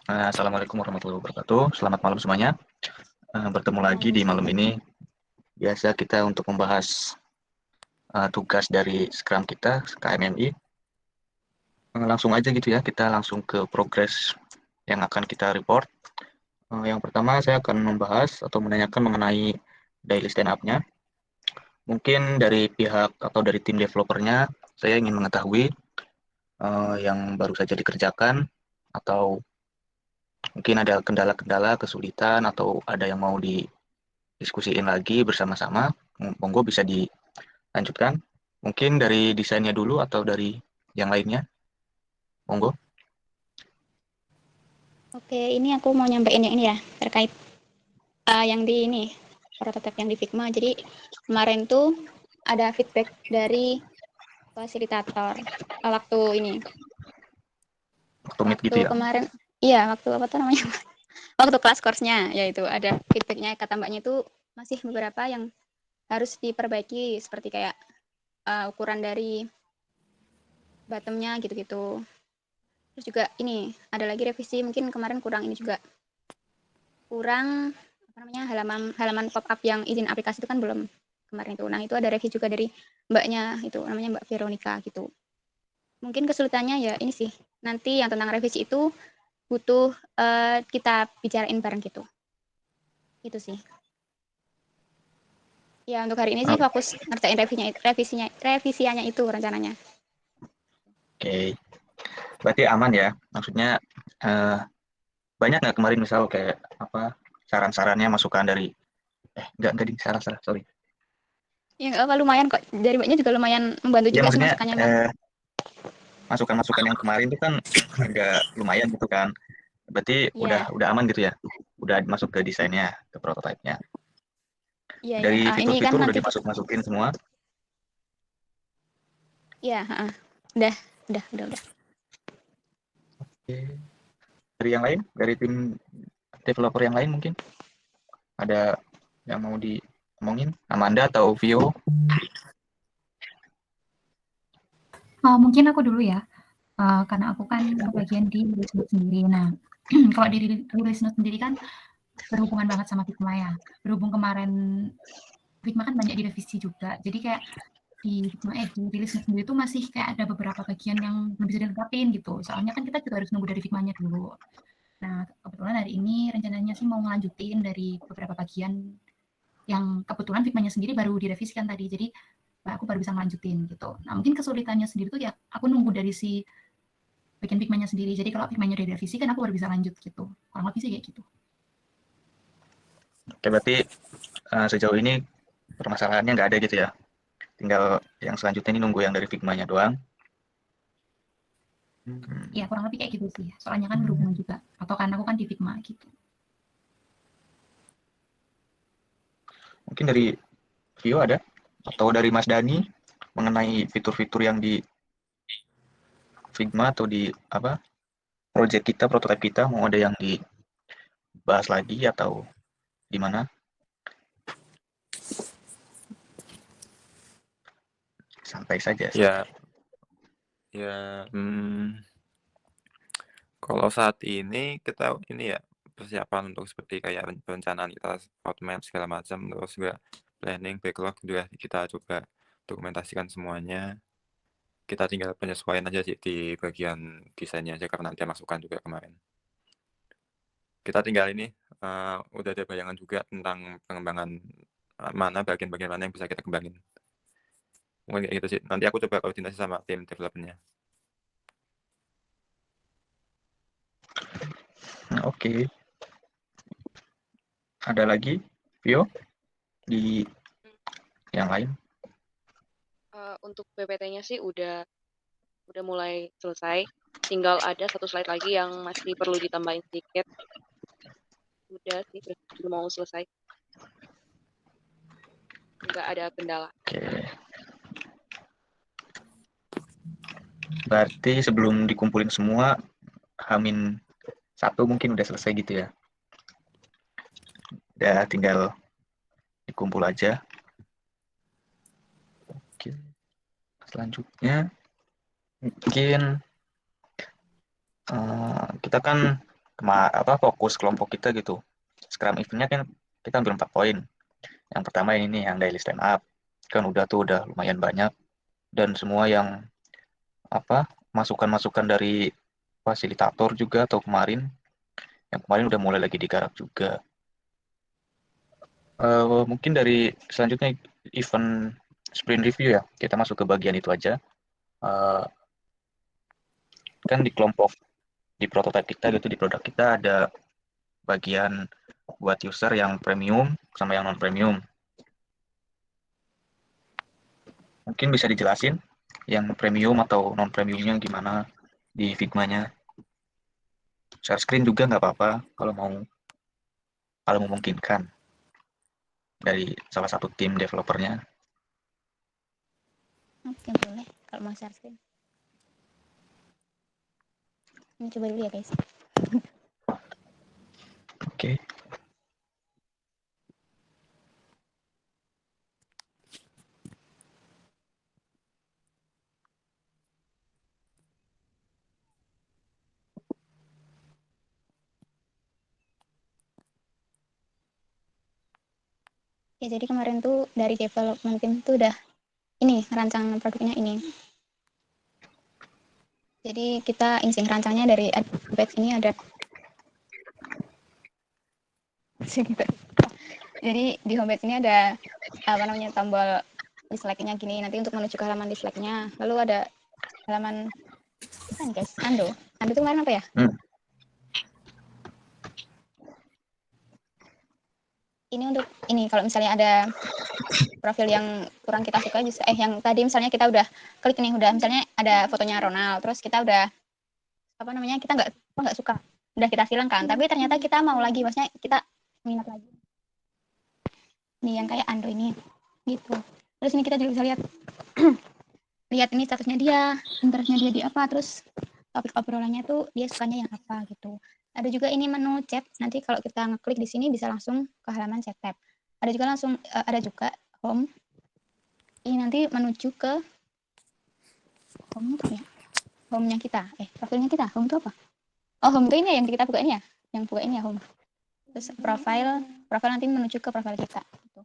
Assalamualaikum warahmatullahi wabarakatuh. Selamat malam semuanya. Bertemu lagi di malam ini. Biasa kita untuk membahas tugas dari Scrum kita, KMMI. Langsung aja gitu ya, kita langsung ke progres yang akan kita report. Yang pertama saya akan membahas atau menanyakan mengenai daily stand up-nya. Mungkin dari pihak atau dari tim developernya, saya ingin mengetahui yang baru saja dikerjakan atau mungkin ada kendala-kendala, kesulitan, atau ada yang mau didiskusiin lagi bersama-sama. Monggo bisa dilanjutkan. Mungkin dari desainnya dulu atau dari yang lainnya. Monggo. Oke, ini aku mau nyampein yang ini ya, terkait yang di ini, prototipe yang di Figma. Jadi kemarin tuh ada feedback dari fasilitator waktu ini. Waktu meet gitu Waktu ya. kemarin, iya waktu apa tuh namanya? Waktu kelas course-nya, yaitu ada feedbacknya, kata mbaknya itu masih beberapa yang harus diperbaiki, seperti kayak ukuran dari bottom-nya gitu-gitu. Terus juga ini, ada lagi revisi, mungkin kemarin kurang ini juga. Kurang apa namanya, halaman pop-up yang izin aplikasi itu kan belum kemarin itu. Nah, itu ada review juga dari mbaknya, itu namanya Mbak Veronica gitu. Mungkin kesulitannya ya ini sih, nanti yang tentang revisi itu butuh kita bicarain bareng gitu. Itu sih. Ya, untuk hari ini sih Oke. fokus ngerjain revisiannya itu rencananya. Berarti aman ya. Maksudnya eh, banyak nggak kemarin misal kayak apa saran-sarannya masukan dari enggak ding salah sorry. Ya nggak apa, lumayan kok. Dari mbaknya juga lumayan membantu Ya juga sih maksudnya masukannya, Mbak. masukan-masukan yang kemarin itu kan agak lumayan gitu kan. Berarti Iya, udah aman gitu ya. Udah masuk ke desainnya, ke prototipe-nya. iya, iya. Dari Ini kan fitur-fitur udah nanti, dimasukin semua. iya, udah, udah. Oke. Dari yang lain, dari tim developer yang lain mungkin ada yang mau diomongin, Amanda atau Vio? Mungkin aku dulu ya, karena aku kan kebagian di release note sendiri. Nah, kalau di release note sendiri kan berhubungan banget sama Figma ya. Berhubung kemarin Figma kan banyak direvisi juga, jadi kayak di release note sendiri tuh masih kayak ada beberapa bagian yang belum bisa dilengkapin gitu. Soalnya kan kita juga harus nunggu dari Figmanya dulu. Nah, kebetulan hari ini rencananya sih mau ngelanjutin dari beberapa bagian yang kebetulan Figmanya sendiri baru direvisikan tadi. Jadi aku baru bisa ngelanjutin gitu. Nah, mungkin kesulitannya sendiri tuh ya aku nunggu dari si bagian Figmanya sendiri. Jadi kalau Figmanya udah direvisi kan aku baru bisa lanjut gitu. Kurang lebih sih kayak gitu. Oke, berarti sejauh ini permasalahannya nggak ada gitu ya. Tinggal yang selanjutnya ini nunggu yang dari Figma-nya doang. Ya kurang lebih kayak gitu sih. Soalnya kan berhubungan juga. Atau karena aku kan di Figma gitu. Mungkin dari Vio ada? Atau dari Mas Dani mengenai fitur-fitur yang di Figma atau di apa project kita, prototipe kita mau ada yang dibahas lagi atau gimana? Santai saja. Ya, ya. Kalau saat ini kita ini ya persiapan untuk seperti kayak perencanaan kita roadmap segala macam, terus juga planning, backlog juga kita coba dokumentasikan semuanya. Kita tinggal penyesuaian aja sih di bagian desainnya aja karena nanti masukan juga kemarin. Kita tinggal ini udah ada bayangan juga tentang pengembangan mana bagian-bagian mana yang bisa kita kembangin. Mungkin kayak gitu sih. Nanti aku coba koordinasi sama tim developernya. Oke. Ada lagi Vio di yang lain? Untuk PPT-nya sih udah mulai selesai. Tinggal ada satu slide lagi yang masih perlu ditambahin sedikit. Udah sih, udah mau selesai. Nggak ada kendala. Oke. Berarti sebelum dikumpulin semua, Hamin satu mungkin udah selesai gitu ya. Udah tinggal dikumpul aja. Oke. Selanjutnya mungkin kita kan fokus kelompok kita gitu. Scrum eventnya kan kita ambil 4 poin. Yang pertama ini yang daily stand up, kan udah lumayan banyak, dan semua yang masukan-masukan dari fasilitator juga atau yang kemarin udah mulai lagi digarap juga. Mungkin dari selanjutnya event sprint review ya, kita masuk ke bagian itu aja. Kan di prototype kita gitu, di produk kita ada bagian buat user yang premium sama yang non premium. Mungkin bisa dijelasin yang premium atau non premiumnya gimana di Figma-nya. Share screen juga nggak apa-apa kalau memungkinkan dari salah satu tim developernya. Oke, boleh kalau mau share screen. Ini coba dulu ya guys. Oke. Ya jadi kemarin tuh dari development team tuh udah ini rancang produknya ini. Jadi kita insting rancangnya dari batch ini ada segitu. Jadi di homepage ini ada tombol dislike-nya gini, nanti untuk menuju ke halaman dislike-nya. Lalu ada halaman apa nih guys? Ando itu kemarin apa ya? Ini untuk ini kalau misalnya ada profil yang kurang kita suka bisa yang tadi misalnya kita udah klik nih, udah misalnya ada fotonya Ronald, terus kita udah kita nggak suka, udah kita silangkan, tapi ternyata kita mau lagi, maksudnya kita minat lagi nih yang kayak Ando ini gitu. Terus ini kita juga bisa lihat lihat ini statusnya dia, interestnya dia di apa, terus topik obrolannya tuh dia sukanya yang apa gitu. Ada juga ini menu chat, nanti kalau kita ngeklik di sini bisa langsung ke halaman chat tab. Ada juga home. Ini nanti menuju ke home ya. Home-nya kita. Profilnya kita. Home itu apa? Oh, home itu ini ya yang kita buka ini ya. Yang buka ini ya home. Terus profile nanti menuju ke profil kita gitu.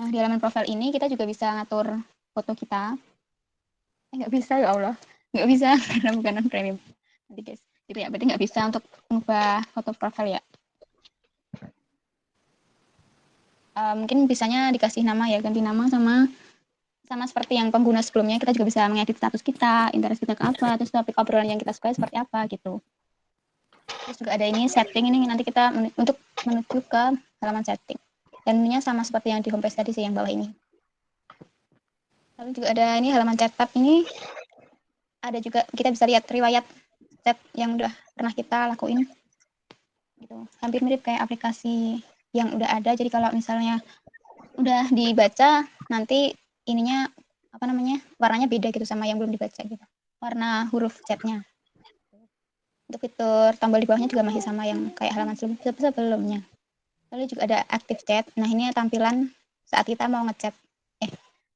Nah, di halaman profil ini kita juga bisa ngatur foto kita. Nggak bisa ya Allah. Nggak bisa karena bukan non premium. Nanti guys. Jadi ya berarti nggak bisa untuk mengubah foto profil ya. Mungkin bisanya dikasih nama ya, ganti nama sama seperti yang pengguna sebelumnya, kita juga bisa mengedit status kita, interest kita ke apa, terus topik obrolan yang kita sukai seperti apa gitu. Terus juga ada ini setting, ini nanti kita untuk menuju ke halaman setting. Dan ininya sama seperti yang di homepage tadi sih, yang bawah ini. Lalu juga ada ini halaman chat tab ini, ada juga kita bisa lihat riwayat chat yang udah pernah kita lakuin. Gitu. Hampir mirip kayak aplikasi yang udah ada, jadi kalau misalnya udah dibaca, nanti ininya warnanya beda gitu sama yang belum dibaca gitu, warna huruf chatnya. Untuk fitur tombol di bawahnya juga masih sama yang kayak halaman sebelumnya. Lalu juga ada active chat. Nah, ini tampilan saat kita mau ngechat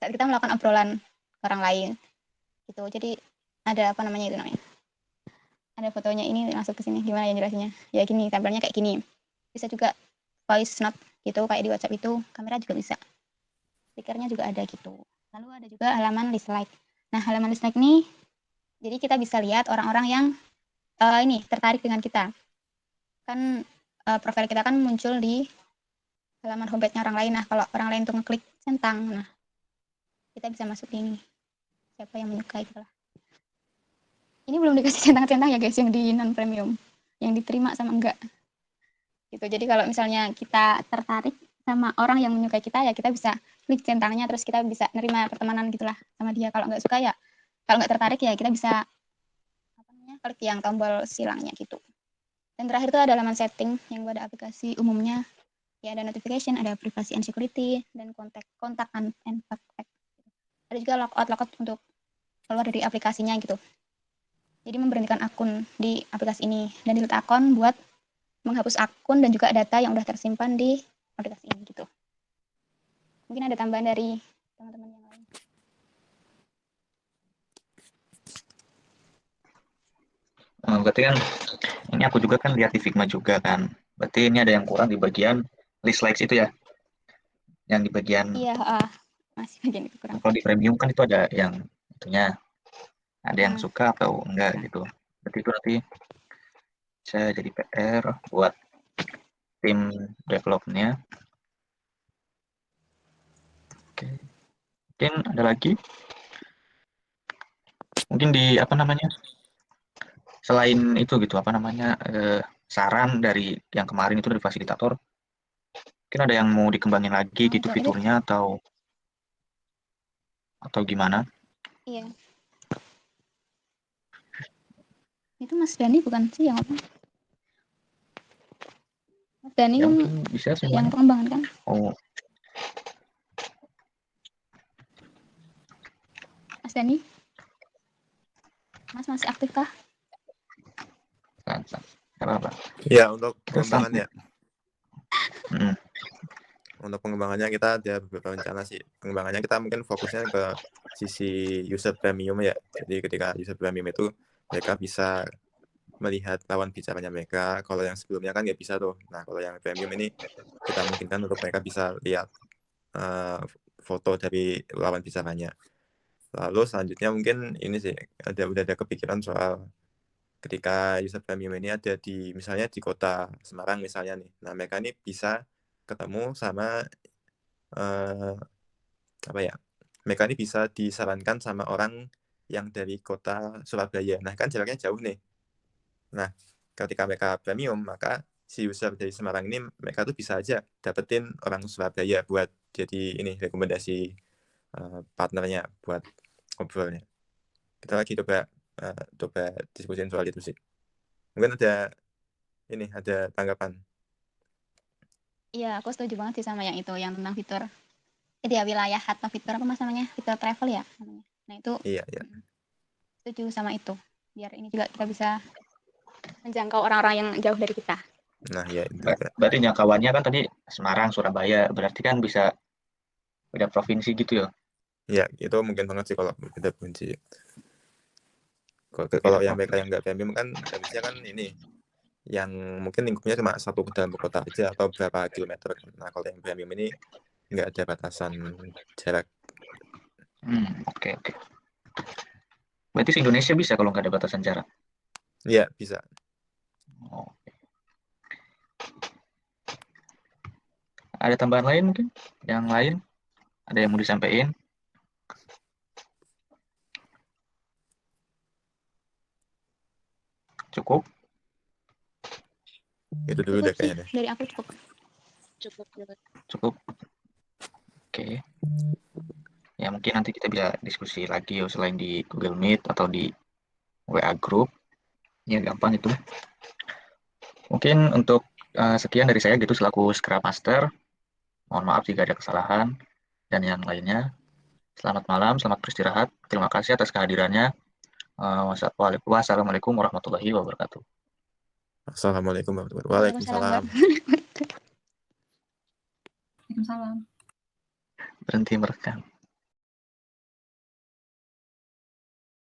saat kita melakukan obrolan orang lain gitu. Jadi ada ada fotonya, ini masuk ke sini, gimana ya jelasinnya ya, gini tampilannya kayak gini. Bisa juga voice note gitu kayak di WhatsApp itu, kamera juga bisa, stikernya juga ada gitu. Lalu ada juga halaman list like. Nah, halaman list like ini jadi kita bisa lihat orang-orang yang ini tertarik dengan kita. Kan profil kita kan muncul di halaman homepage-nya orang lain. Nah, kalau orang lain tuh ngeklik centang, nah kita bisa masuk ini. Siapa yang menyukai gitu lah. Ini belum dikasih centang-centang ya guys, yang di non premium. Yang diterima sama enggak. Gitu. Jadi kalau misalnya kita tertarik sama orang yang menyukai kita, ya kita bisa klik centangnya, terus kita bisa nerima pertemanan gitulah sama dia. Kalau nggak suka ya, kalau nggak tertarik ya kita bisa klik yang tombol silangnya gitu. Dan terakhir itu ada halaman setting yang pada aplikasi umumnya. Ya, ada notification, ada privacy and security, dan kontak and backpack. Ada juga logout untuk keluar dari aplikasinya gitu. Jadi memberhentikan akun di aplikasi ini, dan delete akun buat menghapus akun dan juga data yang udah tersimpan di aplikasi ini gitu. Mungkin ada tambahan dari teman-teman yang lain. Berarti kan ini aku juga kan lihat di Figma juga kan. Berarti ini ada yang kurang di bagian list likes itu ya. Yang di bagian Iya, masih bagian itu kurang. kalau di premium kan itu ada yang itunya. Ada yang Hmm. suka atau enggak gitu. Berarti itu nanti saya jadi PR buat tim developnya. Oke. Mungkin ada lagi. Mungkin di apa namanya? Selain itu gitu, apa namanya? Saran dari yang kemarin itu dari fasilitator. Mungkin ada yang mau dikembangin lagi gitu Ada, fiturnya atau gimana? Iya. Itu Mas Dani bukan sih yang ngomong? Mas Dani Ya kan mungkin bisa yang semuanya. pengembangan kan? Oh, Mas Dani? Mas masih aktif kah? nggak apa-apa. Ya, untuk Kita pengembangan ya. Mm, Untuk pengembangannya kita ada beberapa rencana sih. Pengembangannya kita mungkin fokusnya ke sisi user premium ya. Jadi ketika user premium itu mereka bisa melihat lawan bicaranya mereka. Kalau yang sebelumnya kan nggak bisa tuh. Nah, kalau yang premium ini kita mungkinkan untuk mereka bisa lihat foto dari lawan bicaranya. Lalu selanjutnya mungkin ini sih udah ada kepikiran soal ketika user premium ini ada di misalnya di kota Semarang misalnya nih. Nah, mereka ini bisa ketemu sama apa ya? Mereka ini bisa disarankan sama orang yang dari kota Surabaya. Nah, kan jaraknya jauh nih. Nah, ketika mereka premium, maka si user dari Semarang ini mereka tuh bisa aja dapetin orang Surabaya buat jadi ini rekomendasi partnernya buat ngobrolnya. Kita lagi coba diskusin soal itu sih. Mungkin ada tanggapan. Iya, aku setuju banget sih sama yang itu, yang tentang fitur ya wilayah atau fitur apa mas namanya? Fitur travel ya namanya. Nah, itu Iya. setuju sama itu. Biar ini juga kita bisa menjangkau orang-orang yang jauh dari kita. Nah, ya itu juga. berarti jangkauannya kan tadi Semarang, Surabaya. Berarti kan bisa beda provinsi gitu ya. Ya, itu mungkin banget sih kalau beda kunci. Kalau yang mereka yang nggak premium kan harusnya kan ini yang mungkin lingkupnya cuma satu dalam kota aja atau berapa kilometer. Nah, kalau yang premium ini nggak ada batasan jarak. Oke. Berarti se Indonesia bisa kalau nggak ada batasan jarak. Iya, bisa. Oh. Ada tambahan lain mungkin? Yang lain? Ada yang mau disampaikan? Cukup? Itu dulu deh kayaknya deh. Dari aku cukup. Cukup. Oke. Ya mungkin nanti kita bisa diskusi lagi ya selain di Google Meet atau di WA Group. Ya gampang itu. Mungkin untuk sekian dari saya gitu selaku Scrum Master. Mohon maaf jika ada kesalahan dan yang lainnya. Selamat malam, selamat beristirahat. Terima kasih atas kehadirannya. Wassalamualaikum warahmatullahi wabarakatuh. Assalamualaikum warahmatullahi wabarakatuh. Waalaikumsalam. Waalaikumsalam. Berhenti merekam.